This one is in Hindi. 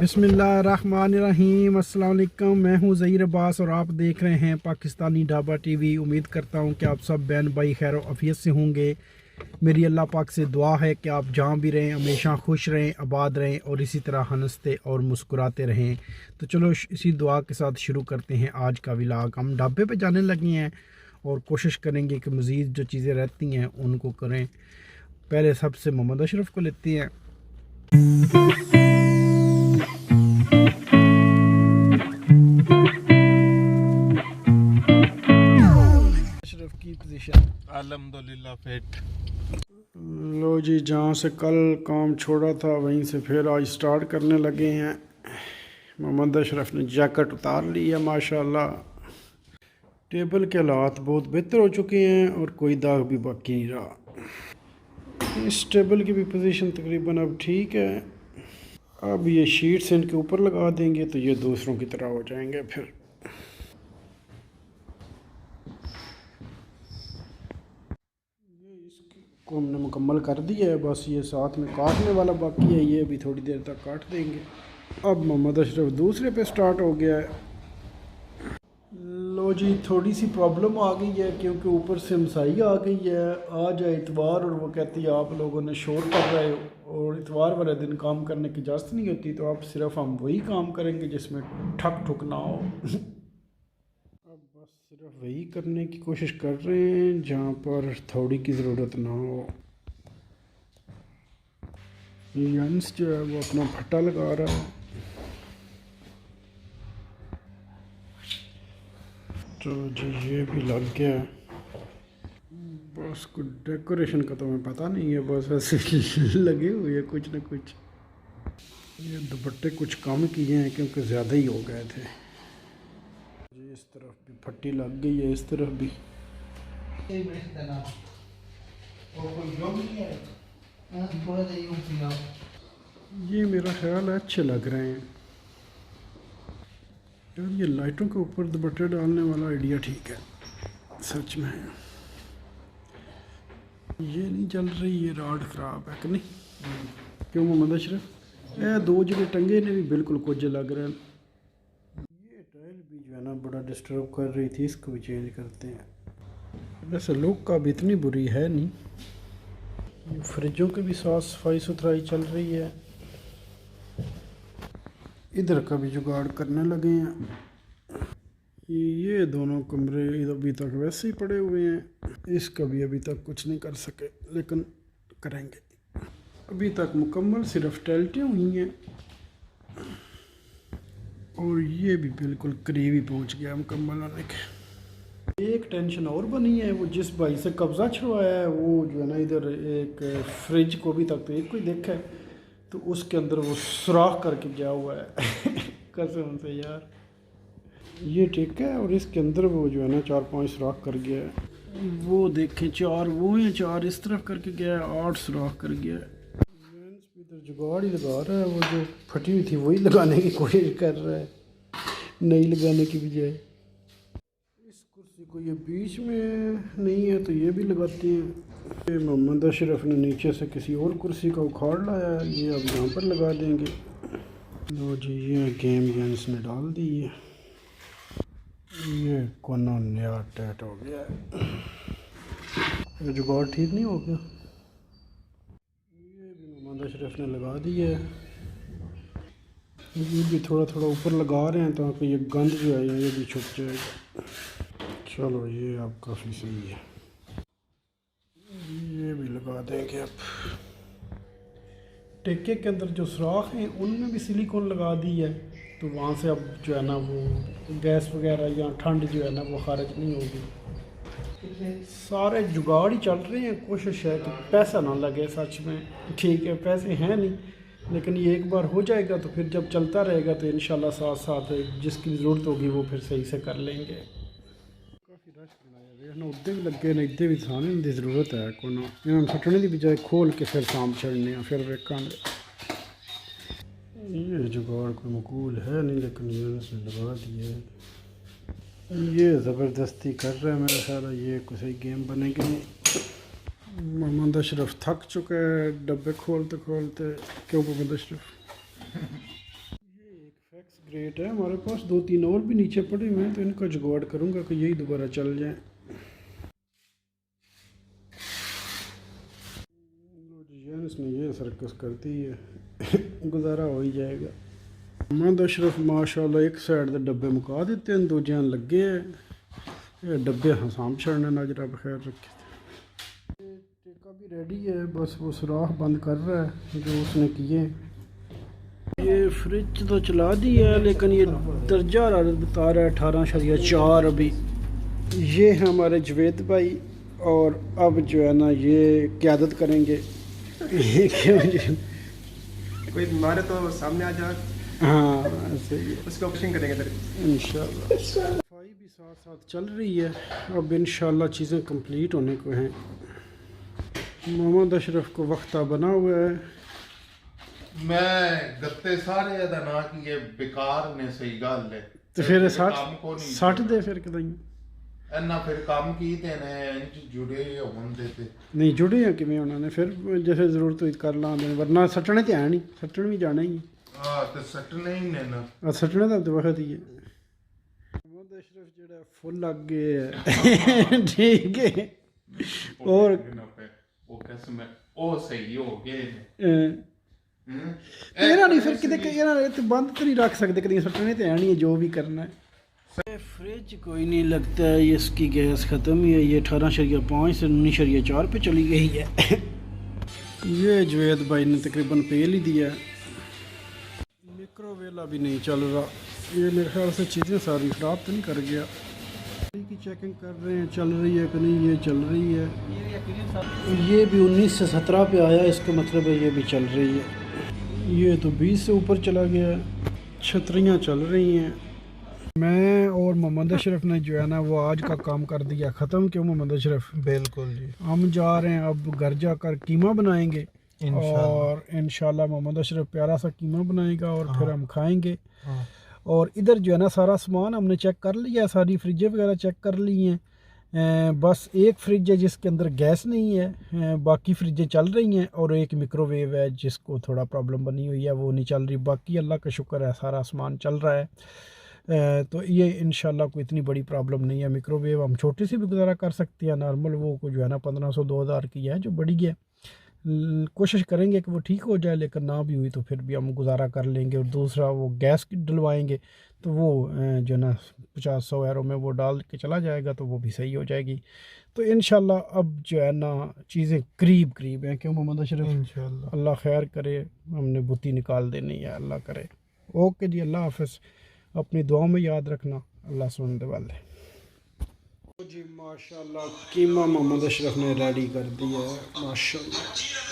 बिस्मिल्लाहिर्रहमानिर्रहीम। अस्सलाम वालेकुम। मैं हूं ज़हीर अब्बास और आप देख रहे हैं पाकिस्तानी ढाबा टीवी। उम्मीद करता हूं कि आप सब बहन भाई खैर आफियत से होंगे। मेरी अल्लाह पाक से दुआ है कि आप जहां भी रहें हमेशा खुश रहें, आबाद रहें और इसी तरह हंसते और मुस्कुराते रहें। तो चलो इसी दुआ के साथ शुरू करते हैं आज का व्लॉग। हम ढाबे पे जाने लगे हैं और कोशिश करेंगे कि मज़ीद जो चीज़ें रहती हैं उनको करें। पहले सबसे मोहम्मद अशरफ को लेते हैं। अशरफ की पोजीशन अल्हम्दुलिल्लाह फिट। लो जी, जहाँ से कल काम छोड़ा था वहीं से फिर आज स्टार्ट करने लगे हैं। मोहम्मद अशरफ ने जैकेट उतार ली है माशाल्लाह। टेबल के हालात बहुत बेहतर हो चुके हैं और कोई दाग भी बाकी नहीं रहा। इस टेबल की भी पोजीशन तकरीबन अब ठीक है। अब ये शीट्स इनके ऊपर लगा देंगे तो ये दूसरों की तरह हो जाएंगे। फिर को हमने मुकम्मल कर दिया है, बस ये साथ में काटने वाला बाकी है। ये अभी थोड़ी देर तक काट देंगे। अब मोहम्मद अशरफ दूसरे पे स्टार्ट हो गया है। लो जी, थोड़ी सी प्रॉब्लम आ गई है क्योंकि ऊपर से हमसाई आ गई है। आज है इतवार और वो कहती है आप लोगों ने शोर कर रहे हो और इतवार वाले दिन काम करने की इजाज़त नहीं होती, तो अब सिर्फ हम वही काम करेंगे जिसमें ठक ठुक ना हो। अब बस सिर्फ वही करने की कोशिश कर रहे हैं जहाँ पर थोड़ी की ज़रूरत ना हो। यंस जो है वो अपना फट्टा लगा रहा है। तो जी ये भी लग गया है। बस कुछ डेकोरेशन का तो हमें पता नहीं है, बस ऐसे लगे हुए हैं कुछ ना कुछ। ये दुपट्टे कुछ कम किए हैं क्योंकि ज़्यादा ही हो गए थे। जी इस तरफ भी फट्टी लग गई है, इस तरफ भी। ये मेरा ख्याल है अच्छे लग रहे हैं यार। ये लाइटों के ऊपर दुपट्टे डालने वाला आइडिया ठीक है सच में। ये नहीं चल रही, ये रॉड ख़राब है कि नहीं? क्यों मोहम्मद अशरफ? ये दो जगह टंगे ने भी बिल्कुल कुछ लग रहा है। ये टाइल भी जो है ना बड़ा डिस्टर्ब कर रही थी, इसको भी चेंज करते हैं। वैसे लुक का भी इतनी बुरी है नहीं। फ्रिजों की भी साफ सफाई सुथराई चल रही है। इधर का भी जुगाड़ करने लगे हैं। ये दोनों कमरे अभी तक वैसे ही पड़े हुए हैं। इसका भी अभी तक कुछ नहीं कर सके लेकिन करेंगे। अभी तक मुकम्मल सिर्फ टाइल्टें हुई हैं और ये भी बिल्कुल करीब ही पहुंच गया मुकम्मल होने के। एक टेंशन और बनी है, वो जिस भाई से कब्ज़ा छुड़वाया है वो जो है ना इधर एक फ्रिज को भी तक तो एक कोई देखा है तो उसके अंदर वो सुराख करके गया हुआ है। कसम से यार ये ठीक है। और इसके अंदर वो जो है ना 4-5 सुराख कर गया है। वो देखें 4 वो हैं, 4 इस तरफ करके गया है, 8 सुराख कर गया है। इधर जुगाड़ ही लगा रहा है, वो जो फटी हुई थी वही लगाने की कोशिश कर रहा है नई लगाने की बजाय। इस कुर्सी को ये बीच में नहीं है तो ये भी लगाते हैं। ये मोहम्मद अशरफ ने नीचे से किसी और कुर्सी का उखाड़ लाया है, ये अब यहाँ पर लगा देंगे। लो जी ये गेम जेंस ने डाल दी है। ये कोना नया टाइट हो गया है। ये जुगाड़ ठीक नहीं हो गया। ये भी मोहम्मद अशरफ ने लगा दी है। ये भी थोड़ा थोड़ा ऊपर लगा रहे हैं ताकि ये गंद जो है ये भी छुप जाएगा। चलो ये अब काफ़ी सही है। ये भी लगा देंगे। अब टेके के अंदर जो सुराख हैं उनमें भी सिलिकॉन लगा दी है तो वहाँ से अब जो है ना वो गैस वगैरह या ठंड जो है ना वो खारिज नहीं होगी। सारे जुगाड़ ही चल रहे हैं। कोशिश है कि पैसा ना लगे। सच में ठीक है पैसे हैं नहीं लेकिन ये एक बार हो जाएगा तो फिर जब चलता रहेगा तो इंशाल्लाह साथ साथ जिसकी ज़रूरत होगी वो फिर सही से कर लेंगे। काफ़ी रश बनाया ना, उद्दे भी लगे ने, इद्दे भी थाने की ज़रूरत है को ना इन्होंने फटने की बजाय खोल के फिर सांभ छड़ने फिर वेखा। ये जुगाड़ कोई मकूल है नहीं लेकिन ये उसने लगा दिया है। ये ज़बरदस्ती कर रहा है, मेरा ख्याल है ये कोई गेम बनेगी नहीं। मोहम्मद अशरफ थक चुका है डब्बे खोलते खोलते। क्यों मोहम्मद अशरफ? एक्स ग्रेट है। हमारे पास 2-3 और भी नीचे पड़े हुए हैं, तो इनका जुगाड़ करूँगा कि यही दोबारा चल जाएँ। इसने ये सर्कस करती है गुजारा हो ही जाएगा। मोहम्मद अशरफ माशाल्लाह एक साइड के डब्बे मुका देते हैं, दूजे लगे है ये डब्बे हसाम छड़ने ना जरा बखैर रखे थे। टेका भी रेडी है, बस वो सुराख बंद कर रहा है जो उसने किए। ये फ्रिज तो चला दी है, लेकिन ये दर्जा हरारत बता रहा है 18.4 अभी। ये है हमारे जवेद भाई, और अब जो है ना ये क़यादत करेंगे। कोई बीमार है तो सामने आ जा। हाँ ऐसे ही उसका ऑपरेशन करेंगे तेरे इंशाल्लाह। सफाई भी साथ साथ चल रही है, अब इंशाल्लाह चीज़ें कंप्लीट होने को हैं। मोहम्मद अशरफ को वक्ता बना हुआ है। मैं गत्ते सारे दा ना कि ये बेकार ने सही गल है तो फिर काम को नहीं 60 दे फिर कदाई इन्ना फिर काम की देने इंज जुड़े होंदे ते नहीं जुड़े हैं किमें उन्होंने फिर जैसे ज़रूरत हुई कर लांदे, वरना सट्टने तो है नहीं, सट्टन भी जाना ही है। हां ते सटने ही ने ना और सट्टने का तो वक्त ही है। मोहम्मद अशरफ जेड़ा फुल लग गए है ठीक है। और वो कसम है ओ सही हो गए ने तेरा नहीं फिर किते यार तो बंद तो नहीं रख सकते, कहीं सट्टने तो है नहीं है जो भी करना है। फ्रिज कोई नहीं लगता है इसकी गैस ख़त्म ही है, ये 18.5 से 19.4 पे चली गई है। ये जवेद भाई ने तकरीबन पेल ही दिया। मिक्रोवेव भी नहीं चल रहा, ये मेरे ख्याल से चीज़ें सारी ख़राब तो नहीं कर गया। की चेकिंग कर रहे हैं चल रही है कि नहीं, ये चल रही है। ये भी 19 से 17 पे आया, इसका मतलब है ये भी चल रही है। ये तो 20 से ऊपर चला गया। छतरियाँ चल रही हैं। मैं और मोहम्मद अशरफ ने जो है ना वो आज का काम कर दिया ख़त्म। क्यों मोहम्मद अशरफ? बिल्कुल जी। हम जा रहे हैं अब घर जाकर कीमा बनाएंगे और इंशाल्लाह मोहम्मद अशरफ प्यारा सा कीमा बनाएगा और फिर हम खाएंगे। और इधर जो है ना सारा सामान हमने चेक कर लिया, सारी फ्रिजें वगैरह चेक कर ली हैं। बस एक फ्रिज है जिसके अंदर गैस नहीं है, बाकी फ्रिजें चल रही हैं, और एक मिक्रोवेव है जिसको थोड़ा प्रॉब्लम बनी हुई है, वो नहीं चल रही। बाकी अल्लाह का शुक्र है सारा सामान चल रहा है। तो ये इंशाल्लाह कोई इतनी बड़ी प्रॉब्लम नहीं है। मिक्रोवेव हम छोटी सी भी गुजारा कर सकते हैं, नॉर्मल वो को जो है ना 1500-2000 की है जो बड़ी है। कोशिश करेंगे कि वो ठीक हो जाए, लेकिन ना भी हुई तो फिर भी हम गुजारा कर लेंगे। और दूसरा वो गैस डलवाएंगे तो वो जो ना 50-100 यूरो में वो डाल के चला जाएगा, तो वो भी सही हो जाएगी। तो इंशाल्लाह अब जो है ना चीज़ें करीब करीब हैं। क्यों मोहम्मद अशरफ? इंशाल्लाह अल्लाह खैर करे, हमने बुती निकाल देनी है, अल्लाह करे। ओके जी, अल्लाह हाफ़िज़। अपनी दुआ में याद रखना, अल्लाह सुनने वाले। जी माशाल्लाह कीमा मोहम्मद अशरफ ने रेडी कर दिया है माशाल्लाह।